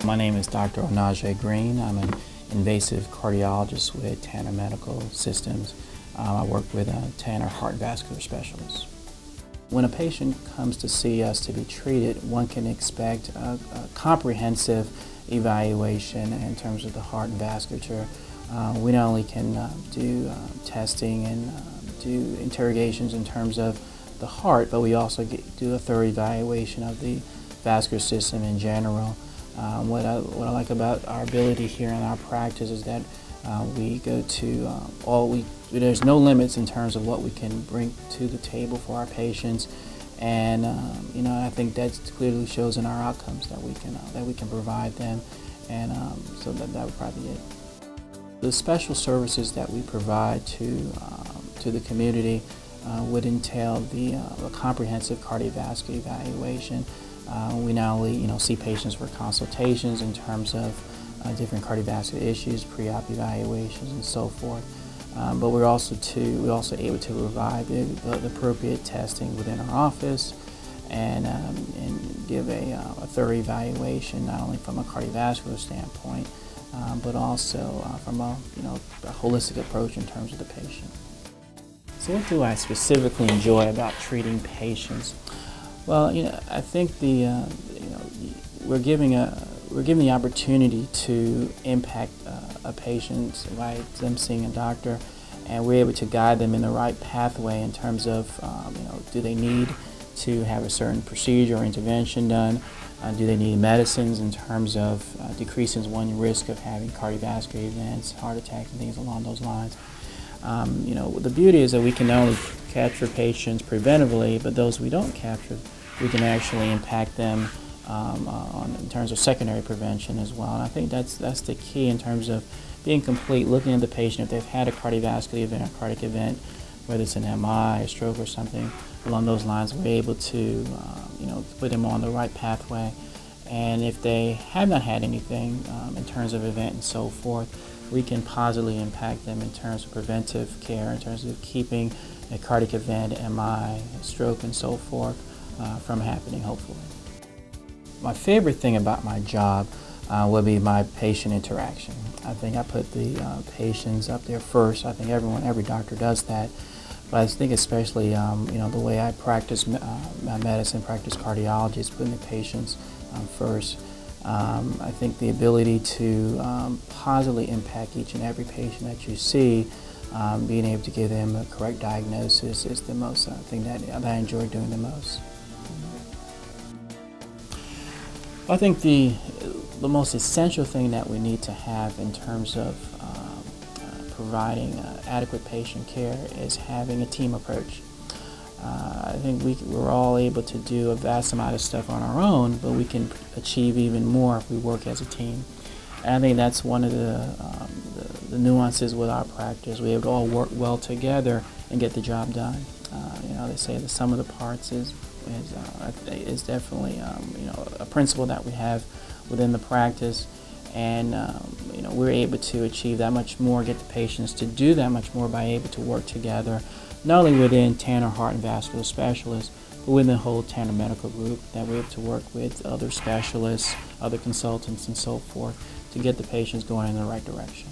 My name is Dr. Onaje Greene. I'm an invasive cardiologist with Tanner Medical Systems. I work with Tanner Heart Vascular Specialists. When a patient comes to see us to be treated, one can expect a comprehensive evaluation in terms of the heart and vasculature. We not only can do testing and do interrogations in terms of the heart, but we also do a thorough evaluation of the vascular system in general. What I like about our ability here in our practice is that we go to there's no limits in terms of what we can bring to the table for our patients, and I think that clearly shows in our outcomes that we can provide them, and so that would probably be it. The special services that we provide to the community would entail a comprehensive cardiovascular evaluation. We not only see patients for consultations in terms of different cardiovascular issues, pre-op evaluations, and so forth, but we're also able to provide the appropriate testing within our office and give a thorough evaluation, not only from a cardiovascular standpoint, but also from a holistic approach in terms of the patient. So what do I specifically enjoy about treating patients? Well, I think we're giving the opportunity to impact a patient by them seeing a doctor, and we're able to guide them in the right pathway in terms of, do they need to have a certain procedure or intervention done? Do they need medicines in terms of decreasing one's risk of having cardiovascular events, heart attacks, and things along those lines? The beauty is that we can not only capture patients preventively, but those we don't capture, we can actually impact them in terms of secondary prevention as well. And I think that's the key in terms of being complete, looking at the patient if they've had a cardiovascular event, a cardiac event, whether it's an MI, a stroke, or something along those lines. We're able to put them on the right pathway. And if they have not had anything in terms of event and so forth, we can positively impact them in terms of preventive care, in terms of keeping a cardiac event, MI, stroke, and so forth from happening, hopefully. My favorite thing about my job would be my patient interaction. I think I put the patients up there first. I think every doctor does that. But I think especially, the way I practice my medicine, practice cardiology, is putting the patients first. I think the ability to positively impact each and every patient that you see, being able to give them a correct diagnosis is the most thing that I enjoy doing the most. I think the most essential thing that we need to have in terms of providing adequate patient care is having a team approach. I think we're all able to do a vast amount of stuff on our own, but we can achieve even more if we work as a team. And I think that's one of the nuances with our practice. We have to all work well together and get the job done. They say the sum of the parts is definitely a principle that we have within the practice, and we're able to achieve that much more, get the patients to do that much more by able to work together, not only within Tanner Heart and Vascular Specialists, but within the whole Tanner Medical Group, that we're able to work with other specialists, other consultants, and so forth to get the patients going in the right direction.